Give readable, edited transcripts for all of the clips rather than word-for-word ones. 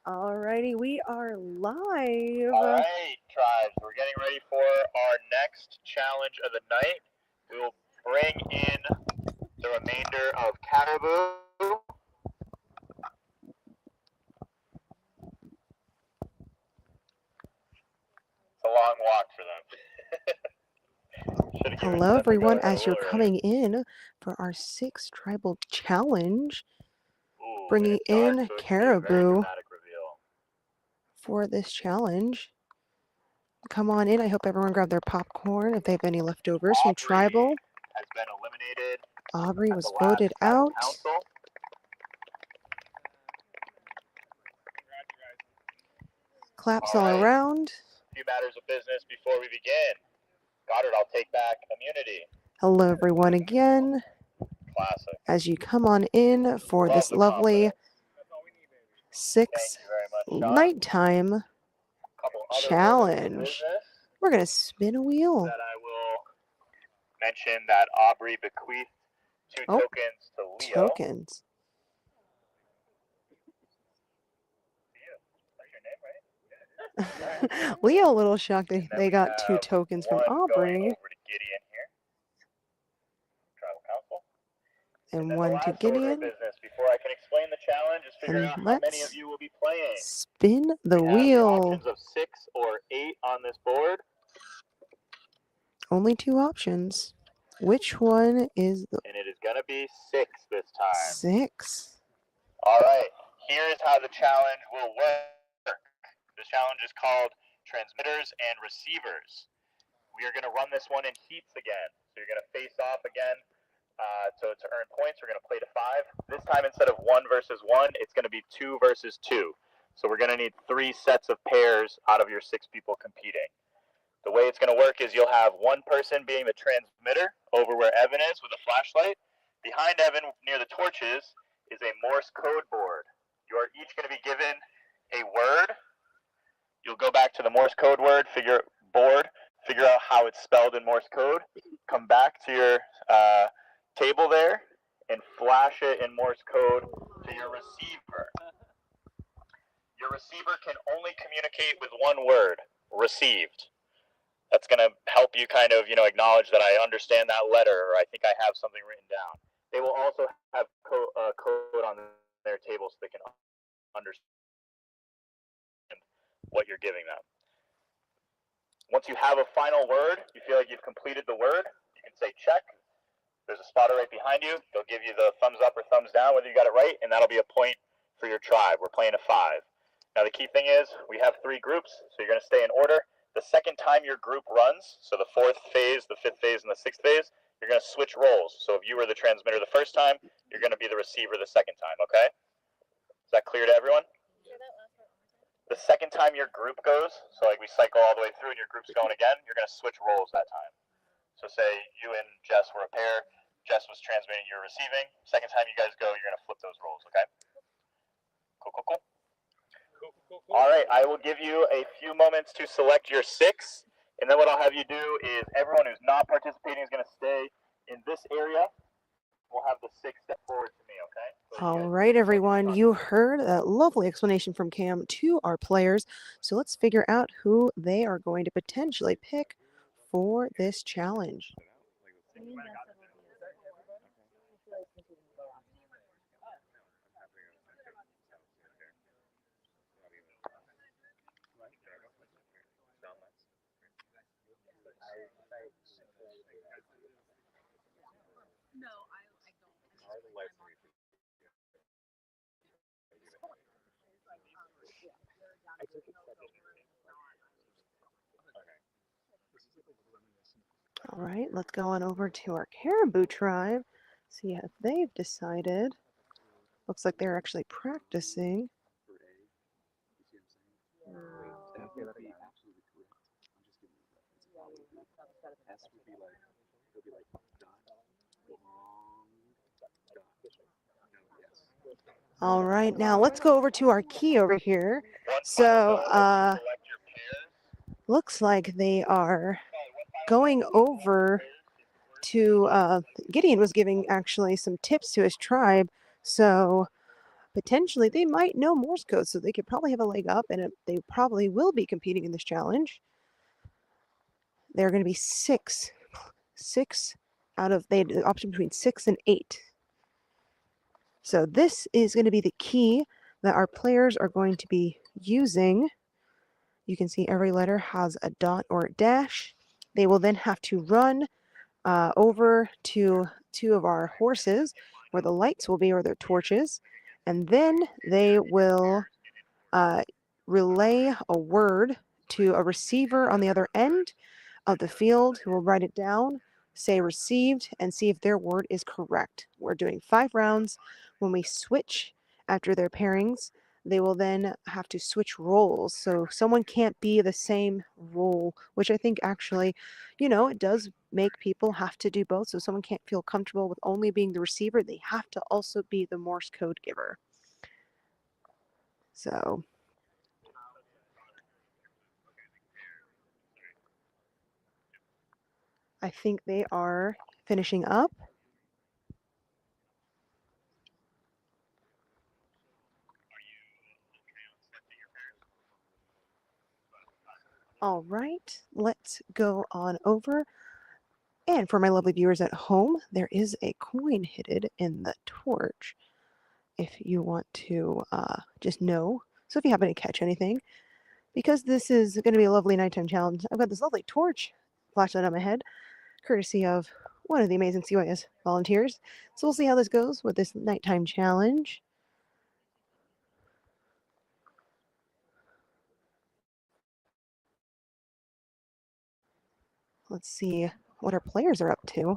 Alrighty, we are live. All right, tribes, we're getting ready for our next challenge of the night. We will bring in the remainder of Caribou. It's a long walk for them. Hello, everyone, as you're coming in for our 6th tribal challenge, bringing in Caribou for this challenge. Come on in. I hope everyone grabbed their popcorn if they have any leftovers from tribal. Has been eliminated. Aubrey was voted out. Claps all around. A few matters of business before we begin. Goddard, I'll take back immunity. Hello, everyone, again. Classic. As you come on in for this lovely 6th nighttime challenge. We're going to spin a wheel. That I will mention that Aubrey bequeathed 2 tokens to Leo. Tokens. Leo a little shocked that they got 2 tokens from Aubrey. And 1 to Gideon. Before I can explain the challenge, is figure out how many of you will be playing. Spin the wheel. Options of 6 or 8 on this board. Only 2 options. Which one is the... And it is going to be 6 this time. 6. All right. Here is how the challenge will work. The challenge is called transmitters and receivers. We are going to run this one in heats again. So you're going to face off again to earn points. We're going to play to 5. This time, instead of 1 versus 1, it's going to be 2 versus 2. So we're going to need 3 sets of pairs out of your 6 people competing. The way it's going to work is you'll have one person being the transmitter over where Evan is with a flashlight. Behind Evan, near the torches, is a Morse code board. You are each going to be given a word. You'll go back to the Morse code word, figure out how it's spelled in Morse code, come back to your table there, and flash it in Morse code to your receiver. Your receiver can only communicate with one word, received. That's going to help you kind of, acknowledge that I understand that letter, or I think I have something written down. They will also have code on their table so they can understand what you're giving them. Once you have a final word, you feel like you've completed the word, you can say check. There's a spotter right behind you. They'll give you the thumbs up or thumbs down whether you got it right, and that'll be a point for your tribe. We're playing a 5. Now the key thing is we have 3 groups, so you're going to stay in order. The second time your group runs, so the 4th phase, the 5th phase, and the 6th phase, you're going to switch roles. So if you were the transmitter the first time, you're going to be the receiver the second time, okay? Is that clear to everyone? The second time your group goes, so like we cycle all the way through and your group's going again, you're going to switch roles that time. So say you and Jess were a pair, Jess was transmitting, you're receiving. Second time you guys go, you're going to flip those roles, okay? Cool, cool, cool. All right, I will give you a few moments to select your 6, and then what I'll have you do is everyone who's not participating is going to stay in this area. We'll have the 6 step forward to me, okay? So all right, everyone, you heard that lovely explanation from Cam to our players. So let's figure out who they are going to potentially pick for this challenge. All right, let's go on over to our Caribou tribe, see if they've decided. Looks like they're actually practicing. All right, now let's go over to our key over here. So, looks like they are going over to, Gideon was giving actually some tips to his tribe. So potentially they might know Morse code, so they could probably have a leg up, and they probably will be competing in this challenge. There are going to be six out of, they had the option between 6 and 8. So this is going to be the key that our players are going to be using. You can see every letter has a dot or a dash. They will then have to run over to 2 of our horses where the lights will be, or their torches, and then they will relay a word to a receiver on the other end of the field who will write it down, say received, and see if their word is correct. We're doing 5 rounds. When we switch after their pairings, they will then have to switch roles. So someone can't be the same role, which I think actually, it does make people have to do both. So someone can't feel comfortable with only being the receiver. They have to also be the Morse code giver. So I think they are finishing up. All right, let's go on over. And for my lovely viewers at home, there is a coin hidden in the torch if you want to just know. So if you happen to catch anything, because this is going to be a lovely nighttime challenge, I've got this lovely torch flashlight on my head, courtesy of one of the amazing CYS volunteers. So we'll see how this goes with this nighttime challenge. Let's see what our players are up to. To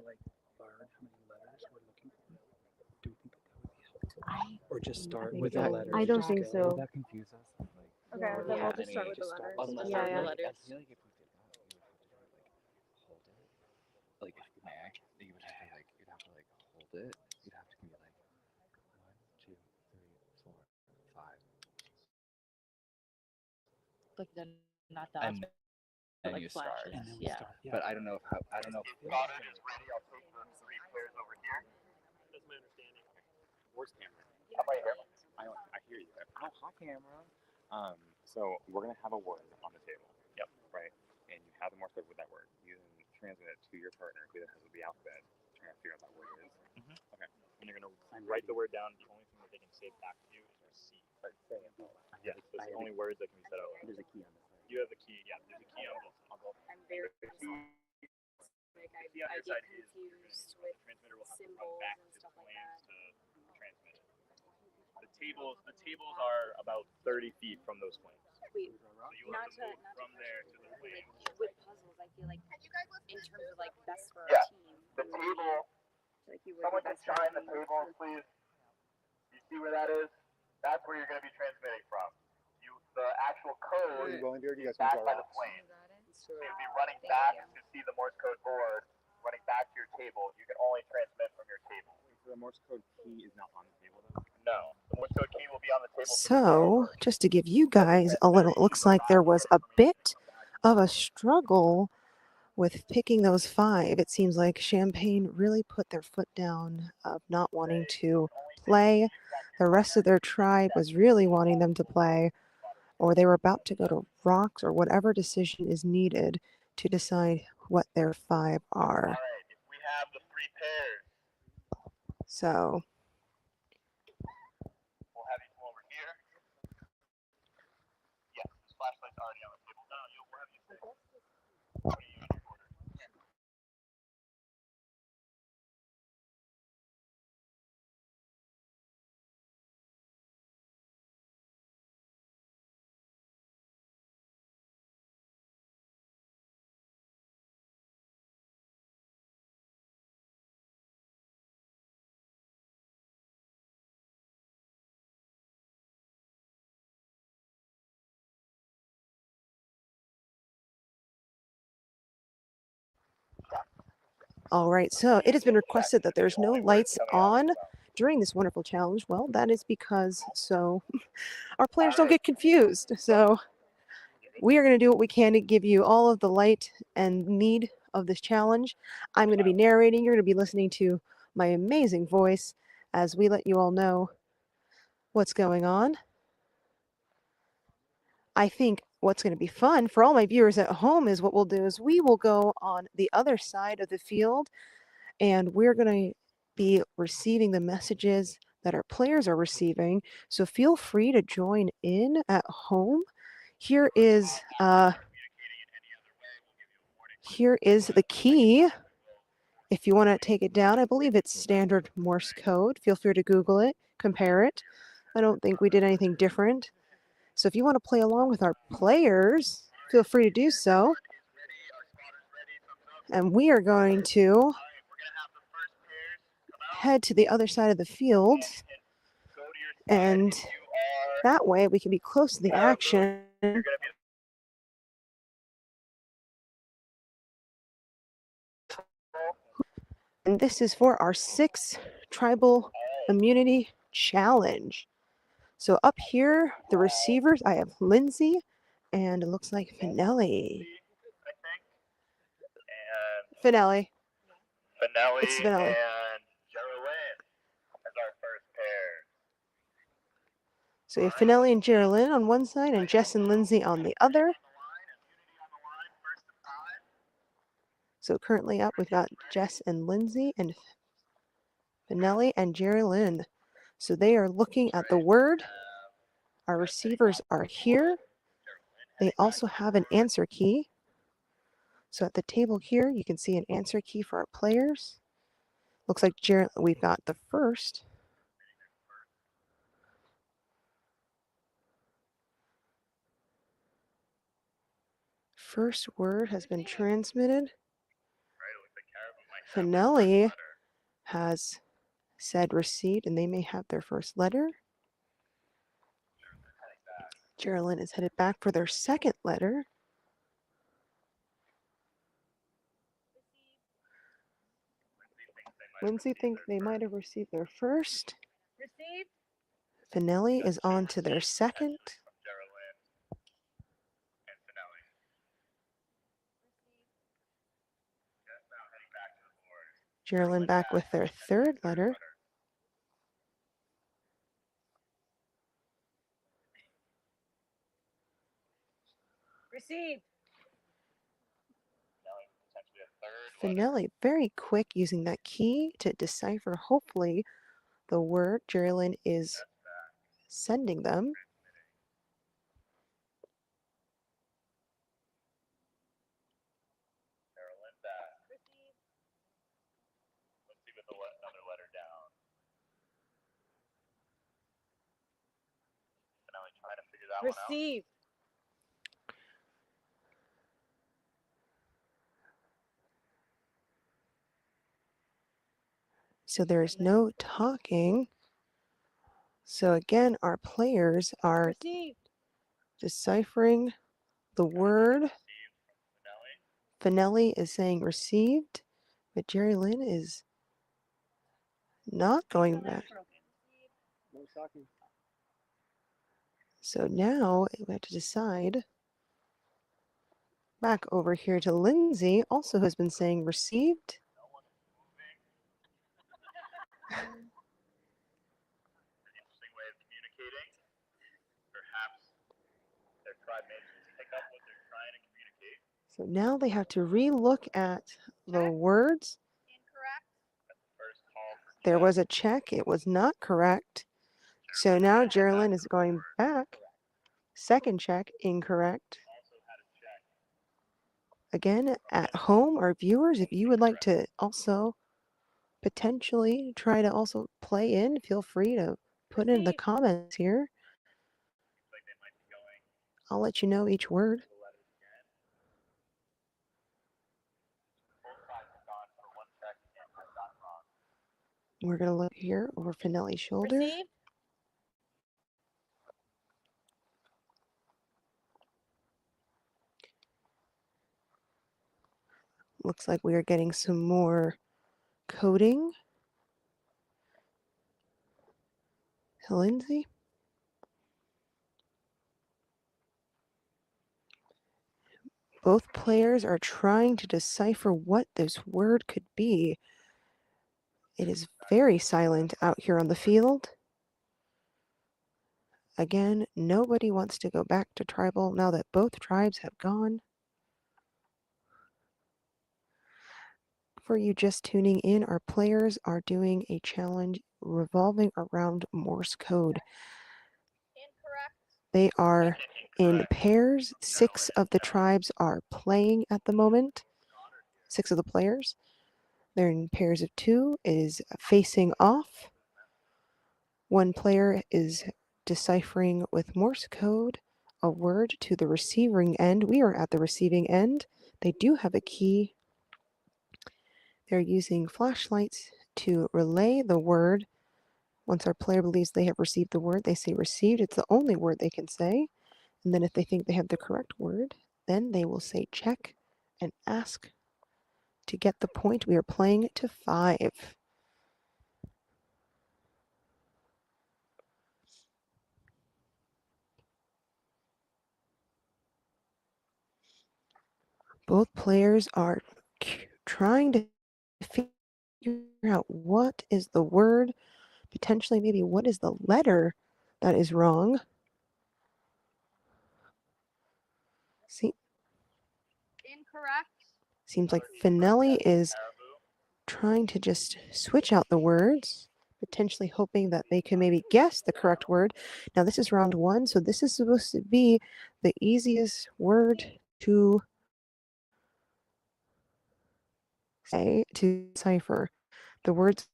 like learn how many letters we're looking for? Do we think that would be helpful? Or just start with the letters? I don't think so. Will that confuse us? Like, Okay, then we'll just start with the letters. Yeah. I feel like if we did that, we would have to hold it. Like if Mac, you would have to you'd have to hold it. You'd have to be like 1, 2, 3, 4, 5. Like then not the And then like you start. flashes. And then we Yeah. start. But I don't know if Goddard is ready. I'll take the 3 pairs over here. That's my understanding. Where's camera? I'm right here. I hear you. Oh, hi, camera. So we're gonna have a word on the table. Yep. Right. And you have the Morse code with that word. You then transmit it to your partner, who then has the alphabet, trying to figure out that word is. Okay. And you're gonna write the word down. The only thing that they can say back to you is receive. Yeah. That's the only words that can be said out loud. There's a key on this side. You have the key. Yeah. There's a key on both. I'm very The like key on I your get side is confused the with transmitter will have to run symbols back and to stuff the like flames that. to transmit it. The tables are about 30 feet from those flames. Wait, So you not have to to move from there to the flames. with puzzles, I feel like in terms of like best for Yeah. our team. The table. Like you would Someone be can best for our shine the team. table, please. You see where that is? That's where you're going to be transmitting from. The actual code is back by the flames. So you'll be running back to see the Morse code board, running back to your table. You can only transmit from your table. So the Morse code key is not on the table though? No, the Morse code key will be on the table. So, just to give you guys a little, it looks like there was a bit of a struggle with picking those 5. It seems like Champagne really put their foot down of not wanting to play. The rest of their tribe was really wanting them to play, or they were about to go to rocks, or whatever decision is needed to decide what their 5 are. All right, if we have the 3 pairs, So, we'll have you come over here. Yes, this flashlight's already on the table. No, we'll have you say. What do you use your order? all right, so it has been requested that there's no lights on during this wonderful challenge. Well, that is because so our players don't get confused. So we are going to do what we can to give you all of the light and need of this challenge. I'm going to be narrating. You're going to be listening to my amazing voice as we let you all know what's going on. I think what's going to be fun for all my viewers at home is what we'll do is we will go on the other side of the field and we're going to be receiving the messages that our players are receiving. So feel free to join in at home. Here is the key. If you want to take it down, I believe it's standard Morse code. Feel free to Google it, compare it. I don't think we did anything different. So if you want to play along with our players, feel free to do so. And we are going to head to the other side of the field. And that way we can be close to the action. And this is for our 6th Tribal Immunity Challenge. So up here, the receivers, I have Lindsay, and it looks like Finelli. Finelli. It's Finelli. And Geraldine as our first pair. So we have Finelli and Geraldine on one side, and Jess and Lindsay on the other. So currently up, we've got Jess and Lindsay and Finelli and Geraldine. So they are looking at the word. Our receivers are here. They also have an answer key. So at the table here, you can see an answer key for our players. Looks like we've got the first. First word has been transmitted. Finelli has said received, and they may have their first letter. Geraldine is headed back for their second letter. Lindsay thinks they might have received their first. Finelli is on to their second. Geraldine back with their third letter. Received. Finelli, very quick using that key to decipher, hopefully, the word Geraldine is sending them. Let's see with another letter down. Finelli trying to figure that one out. Received. So there is no talking. So again, our players are Received. deciphering the word. Finelli is saying received, but Geraldine is not going back. So now we have to decide. Back over here to Lindsay, also has been saying received. Interesting way of communicating. Perhaps their tribe mates will pick up what they're trying to communicate. So now they have to re-look at the words. Incorrect. That's the first call for There was a check. It was not correct. So now Geraldine is going back. Second check, incorrect. also had a check. Again, at home, our viewers, if you would like to also potentially try to also play in, feel free to put in the comments here. Looks like they might be going I'll let you know each word. the letters again. Both tribes have gone for one check and have gotten wrong. We're going to look here over Finelli's shoulder. Received. Looks like we are getting some more coding. Lindsay. Both players are trying to decipher what this word could be. It is very silent out here on the field. Again, nobody wants to go back to tribal now that both tribes have gone. For you just tuning in, our players are doing a challenge revolving around Morse code. They are in pairs. 6 of the tribes are playing at the moment. 6 of the players. They're in pairs of 2, is facing off. One player is deciphering with Morse code a word to the receiving end. We are at the receiving end. They do have a key. They're using flashlights to relay the word. Once our player believes they have received the word, they say received. It's the only word they can say. And then if they think they have the correct word, then they will say check and ask to get the point. We are playing to 5. Both players are trying to figure out what is the word, potentially maybe what is the letter that is wrong. See, Incorrect. seems like Finelli is trying to just switch out the words, potentially hoping that they can maybe guess the correct word. Now this is round 1, so this is supposed to be the easiest word to say, to decipher. The words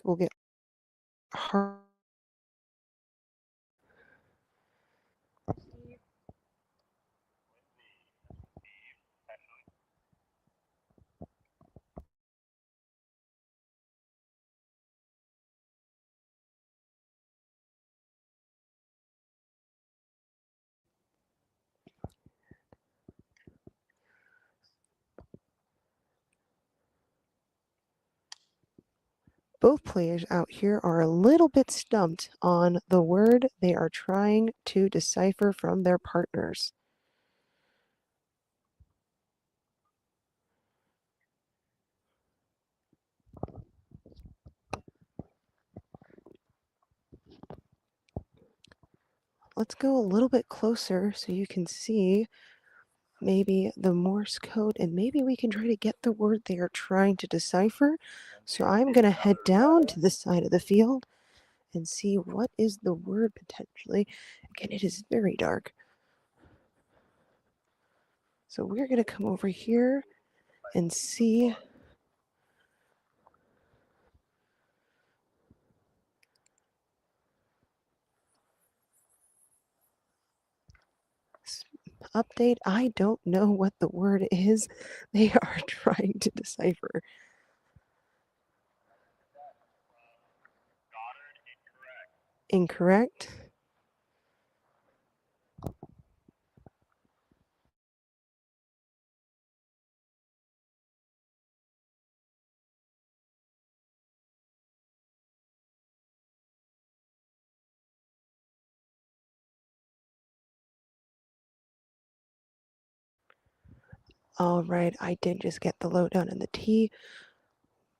will get hard. Both players out here are a little bit stumped on the word they are trying to decipher from their partners. Let's go a little bit closer so you can see maybe the Morse code, and maybe we can try to get the word they are trying to decipher. So I'm going to head down to this side of the field and see what is the word potentially. Again, it is very dark. So we're going to come over here and see. Update, I don't know what the word is they are trying to decipher. Incorrect. All right, I did just get the lowdown in the T.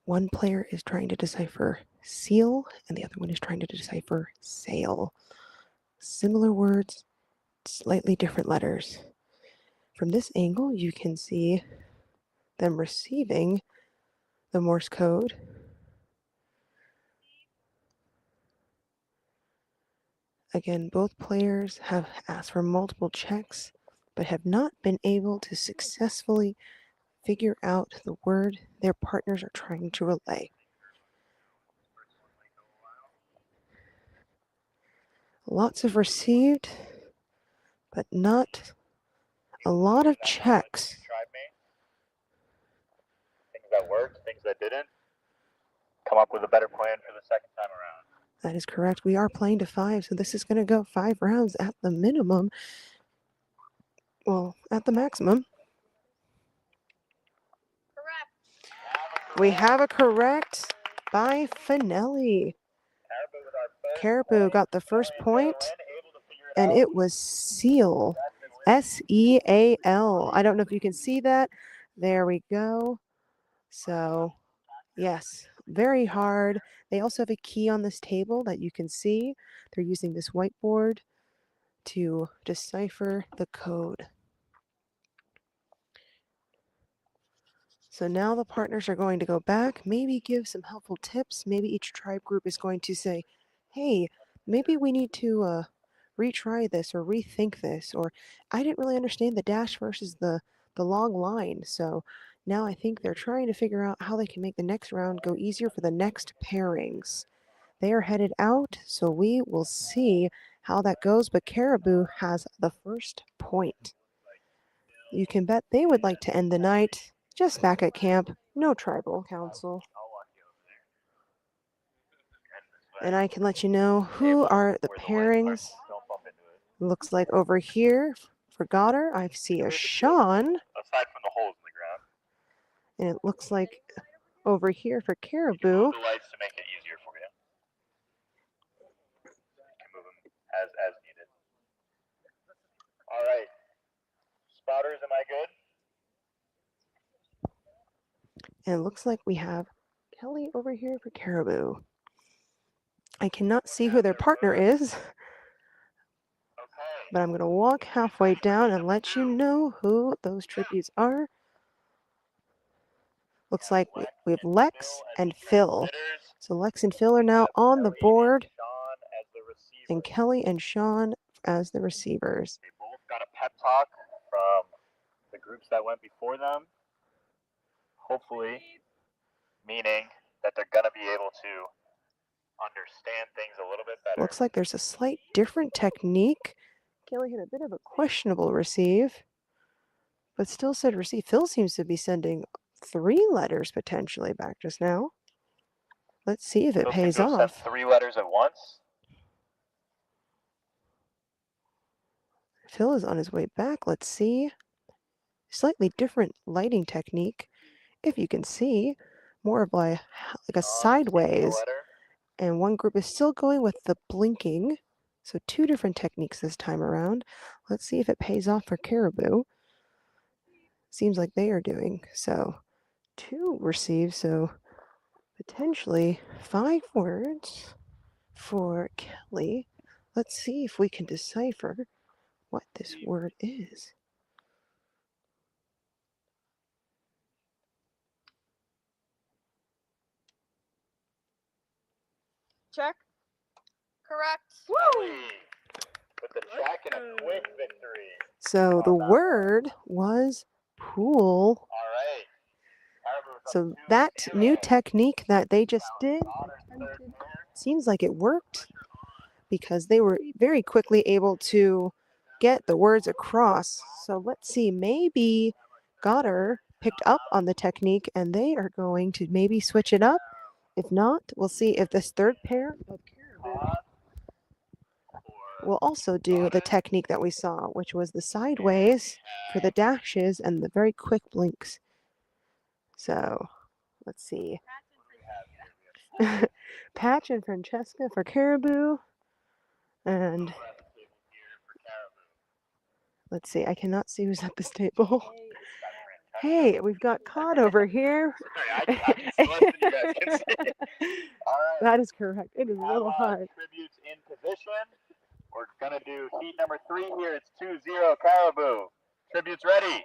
One player is trying to decipher seal, and the other one is trying to decipher sail. Similar words, slightly different letters. From this angle, you can see them receiving the Morse code. Again, both players have asked for multiple checks, but have not been able to successfully figure out the word their partners are trying to relay. Lots of received, but not a lot of checks. Things that worked, things that didn't. Come up with a better plan for the second time around. That is correct. We are playing to 5, so this is going to go 5 rounds at the minimum. Well, at the maximum. Correct. We have a correct by Finelli. Caribou got the first point, and it was seal. S-E-A-L. I don't know if you can see that. There we go. So, yes, very hard. They also have a key on this table that you can see. They're using this whiteboard to decipher the code. So now the partners are going to go back, maybe give some helpful tips. Maybe each tribe group is going to say, hey, maybe we need to retry this or rethink this, or I didn't really understand the dash versus the long line. So now I think they're trying to figure out how they can make the next round go easier for the next pairings. They are headed out, so we will see how that goes, but Caribou has the first point. You can bet they would like to end the night just back at camp, no tribal council. And I can let you know who are the pairings. Looks like over here for Goddard, I see a Sean. Aside from the holes in the ground. And it looks like over here for You can Caribou. move the lights to make it easier for you. You can move them as needed. All right. Spotters, am I good? And it looks like we have Kelly over here for Caribou. I cannot see who their partner is, Okay. but I'm going to walk halfway down and let you know who those tributes are. Looks like we have Lex and Phil. So Lex and Phil are now on the board, and Kelly and Sean as the receivers. They both got a pep talk from the groups that went before them. Hopefully, meaning that they're going to be able to understand things a little bit better. Looks like there's a slight different technique. Kelly had a bit of a questionable receive, but still said receive. Phil seems to be sending 3 letters potentially back just now. Let's see if it Phil pays seems to have off. sent 3 letters at once. Phil is on his way back. Let's see. Slightly different lighting technique, if you can see. More of like a sideways. And one group is still going with the blinking. So 2 different techniques this time around. Let's see if it pays off for Caribou. Seems like they are doing. So 2 received, so potentially 5 words for Kelly. Let's see if we can decipher what this word is. Check. Correct. Woo! With the check and a quick victory. So the word was pool. All right. So that new technique that they just did seems like it worked because they were very quickly able to get the words across. So let's see, maybe Goddard picked up on the technique and they are going to maybe switch it up. If not, we'll see if this third pair of Caribou will also do the technique that we saw, which was the sideways for the dashes and the very quick blinks. So let's see. Patch and Francesca for Caribou. And let's see, I cannot see who's at this table. Hey, we've got Cod over here. That is correct. It is a little hard. Tributes in position. We're going to do heat number 3 here. It's 2-0 Caribou. Tributes ready.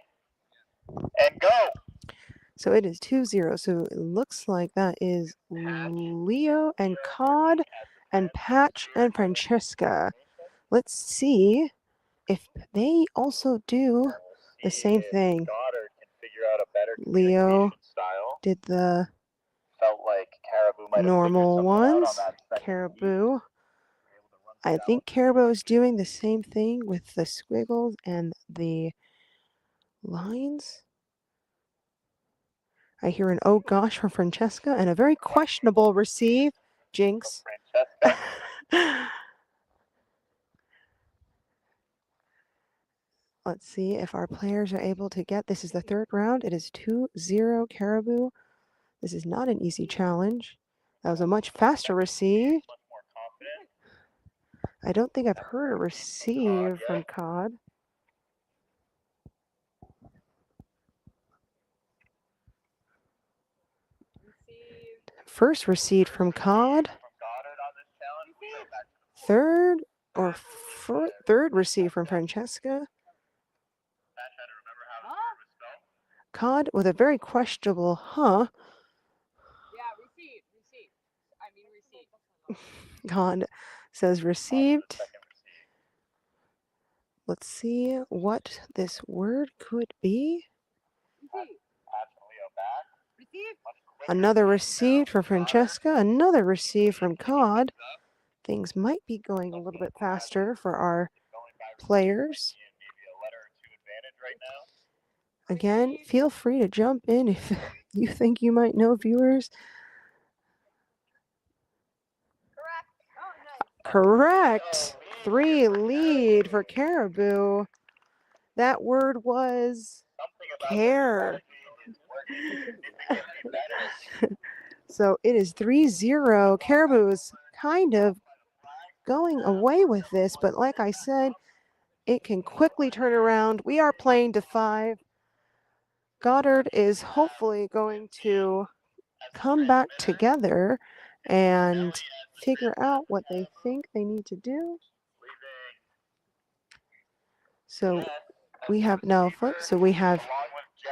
And go. So it is 2-0. So it looks like that is Leo and Cod and Patch and Francesca. Let's see if they also do the same thing. Leo did the normal ones. Caribou. I think Caribou is doing the same thing with the squiggles and the lines. I hear an oh gosh from Francesca and a very questionable receive. Jinx. Let's see if our players are able to get. This is the 3rd round. It is 2-0 Caribou. This is not an easy challenge. That was a much faster receive. I don't think I've heard a receive from Cod. First received from Cod. Third received from Francesca. Cod with a very questionable huh. Cod says received. Let's see what this word could be. Another received from Francesca, another received from Cod. Things might be going a little bit faster for our players. Again, feel free to jump in if you think you might know, viewers. Correct. 3 lead for Caribou. That word was care. So it is 3-0. Caribou's kind of going away with this, but like I said, it can quickly turn around. We are playing to 5. Goddard is hopefully going to come back together and figure out what they think they need to do. So we have now, folks, so we have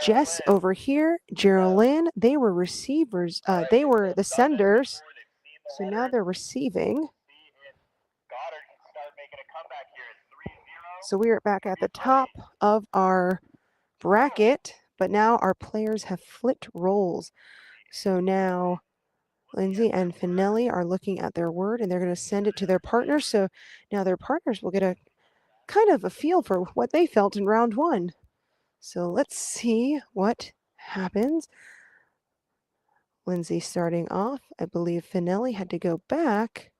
Jess over here, Geraldine, they were receivers, they were the senders, so now they're receiving. So we are back at the top of our bracket, but now our players have flipped roles. So now Lindsay and Finelli are looking at their word and they're going to send it to their partners. So now their partners will get a kind of a feel for what they felt in round 1. So let's see what happens. Lindsay starting off. I believe Finelli had to go back,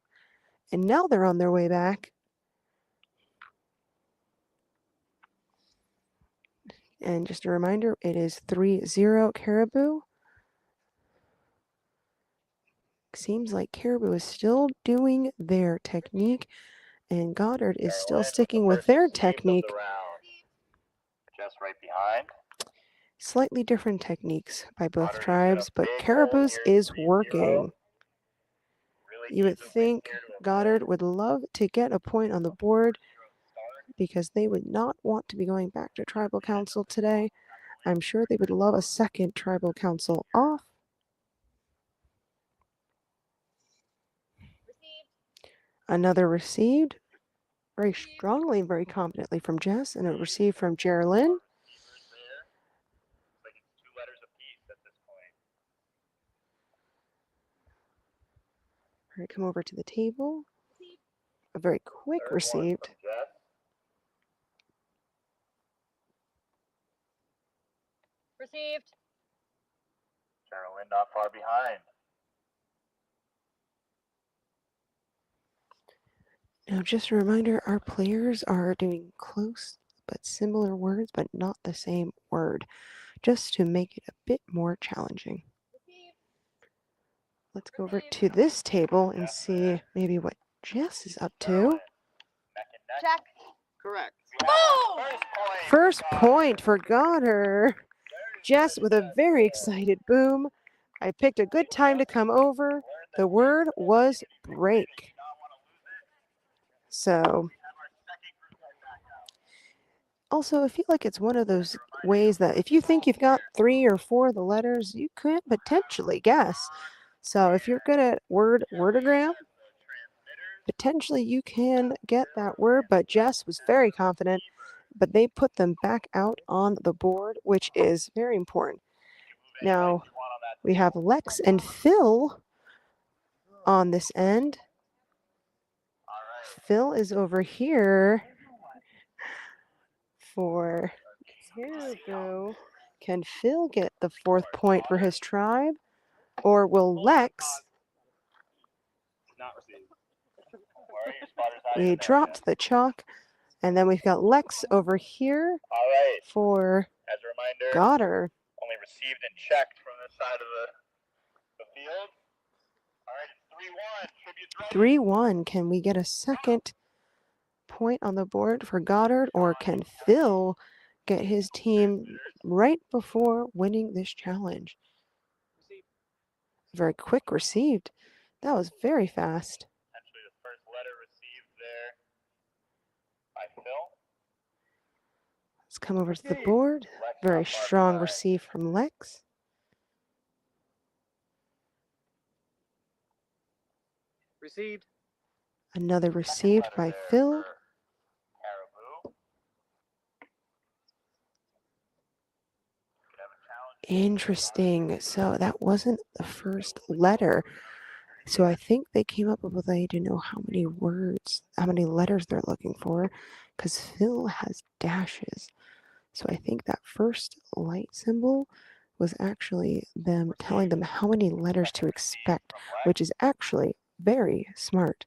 and now they're on their way back. And just a reminder, it is 3-0 Caribou. Seems like Caribou is still doing their technique, and Goddard is still sticking with their technique. Just right behind. Slightly different techniques by both tribes, but Caribou's is working. You would think Goddard would love to get a point on the board because they would not want to be going back to Tribal Council today. I'm sure they would love a second Tribal Council off. Another received very strongly, very confidently from Jess, and a received from Geraldine. All right, come over to the table. A very quick received. Received. Geraldine not far behind. Now, just a reminder, our players are doing close but similar words, but not the same word, just to make it a bit more challenging. Let's go over to this table and see maybe what Jess is up to. Check. Correct. First point for Goddard. Jess with a very excited boom. I picked a good time to come over. The word was break. So, also, I feel like it's one of those ways that if you think you've got 3 or 4 of the letters, you could potentially guess. So if you're good at wordogram, potentially you can get that word, but Jess was very confident, but they put them back out on the board, which is very important. Now, we have Lex and Phil on this end. Phil is over here for Caribou. Can Phil get the 4th point for his tribe? Or will Lex? Not received. We dropped the chalk. And then we've got Lex over here for As a reminder, Goddard. only received and checked from this side of the field. All right, it's 3-1. 3-1. Can we get a second point on the board for Goddard, or can Phil get his team right before winning this challenge? Very quick received. That was very fast. Potentially the first letter received there by Phil. Let's come over to the board. Very strong receive from Lex. Received. Another received by Phil. Caribou. Interesting. So that wasn't the first letter. So I think they came up with a way to know how many words, how many letters they're looking for, because Phil has dashes. So I think that first light symbol was actually them telling them how many letters to expect, which is actually very smart.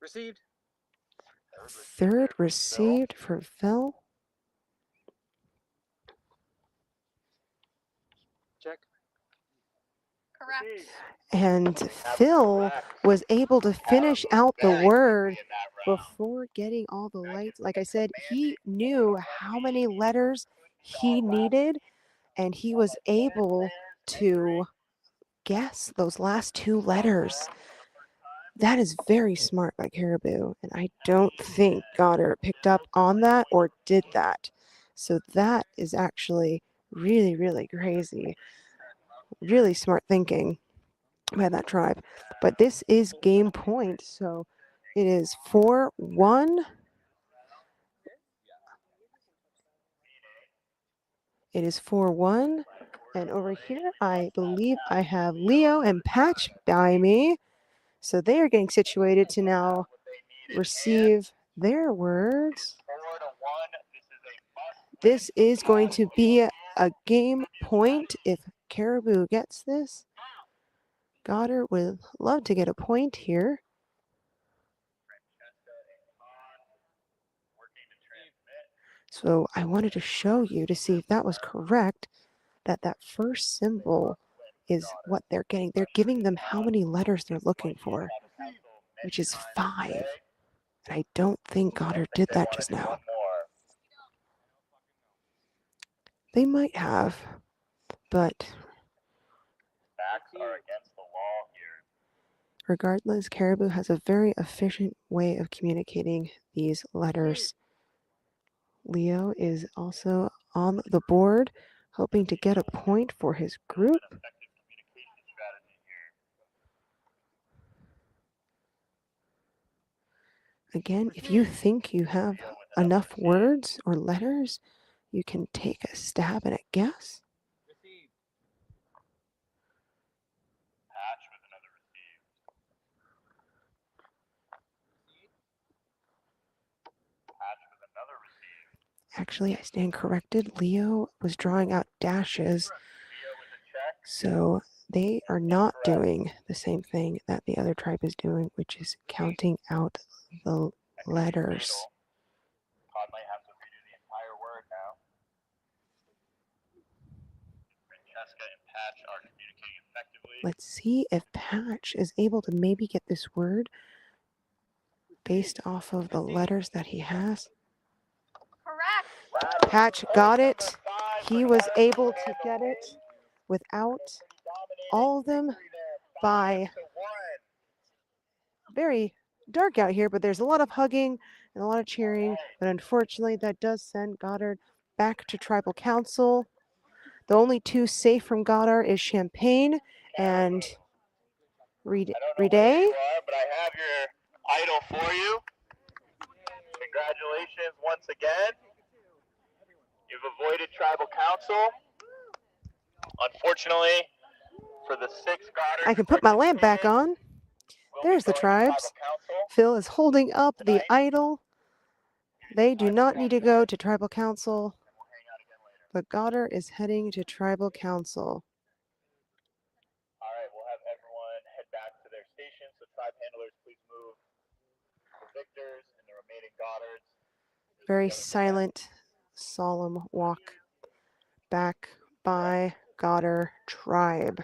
Received. Third received for Phil. Check. Correct. And Phil was able to finish out the word before getting all the lights. Like I said, he knew how many letters he needed, and he was able to guess those last two letters. That is very smart by Caribou, and I don't think Goddard picked up on that or did that. So that is actually really, really crazy. Really smart thinking by that tribe. But this is game point, so it is 4-1. It is 4-1. And over here, I believe I have Leo and Patch by me. So they are getting situated to now receive their words. 4-1. This is going to be a game point if Caribou gets this. Goddard would love to get a point here. So I wanted to show you to see if that was correct, that that first symbol is what they're getting. They're giving them how many letters they're looking for, which is 5. And I don't think Goddard did that just now. They might have, but Facts are against the law here. regardless, Caribou has a very efficient way of communicating these letters. Leo is also on the board, hoping to get a point for his group. Effective communication strategy here. Again, if you think you have enough words or letters, you can take a stab and a guess. Received. Patch with another receive. Patch with another receive. Actually, I stand corrected. Leo was drawing out dashes, Leo with a check. so they are not doing the same thing that the other tribe is doing, which is counting out the letters. Todd might have to redo the entire word now. Francesca and Patch are communicating effectively. Let's see if Patch is able to maybe get this word based off of the letters that he has. Correct. Patch got it. He was able to get it without all of them by very dark out here, but there's a lot of hugging and a lot of cheering. But unfortunately, that does send Goddard back to tribal council. The only two safe from Goddard is Champagne and Rede. But I have your idol for you. Congratulations once again. You've avoided tribal council. Unfortunately, for the 6 Goddard. I can put my lamp back on. There's the tribes. Phil is holding up the idol. They do not need to go to tribal council, but Goddard is heading to tribal council. All right, we'll have everyone head back to their stations. So tribe handlers, please move the victors and the remaining Goddards. Very silent, solemn walk back by Goddard tribe.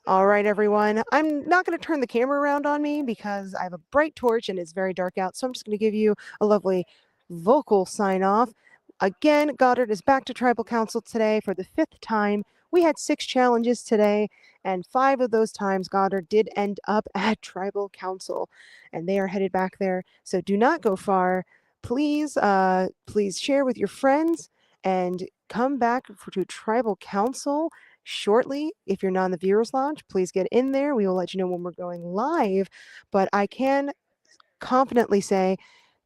All right, everyone. I'm not going to turn the camera around on me because I have a bright torch and it's very dark out. So I'm just going to give you a lovely vocal sign off. Again, Goddard is back to Tribal Council today for the 5th time. We had 6 challenges today, and 5 of those times Goddard did end up at Tribal Council, and they are headed back there. So do not go far. Please, please share with your friends and come back to Tribal Council shortly. If you're not in the viewers lounge, please get in there. We will let you know when we're going live. But I can confidently say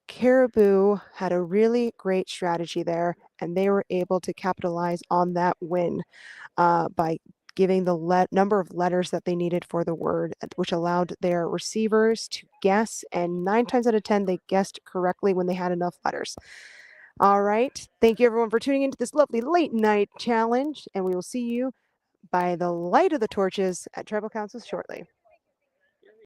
Caribou had a really great strategy there, and they were able to capitalize on that win by giving the number of letters that they needed for the word, which allowed their receivers to guess, and 9 times out of 10, they guessed correctly when they had enough letters. All right. Thank you, everyone, for tuning into this lovely late night challenge, and we will see you by the light of the torches at Tribal Council shortly.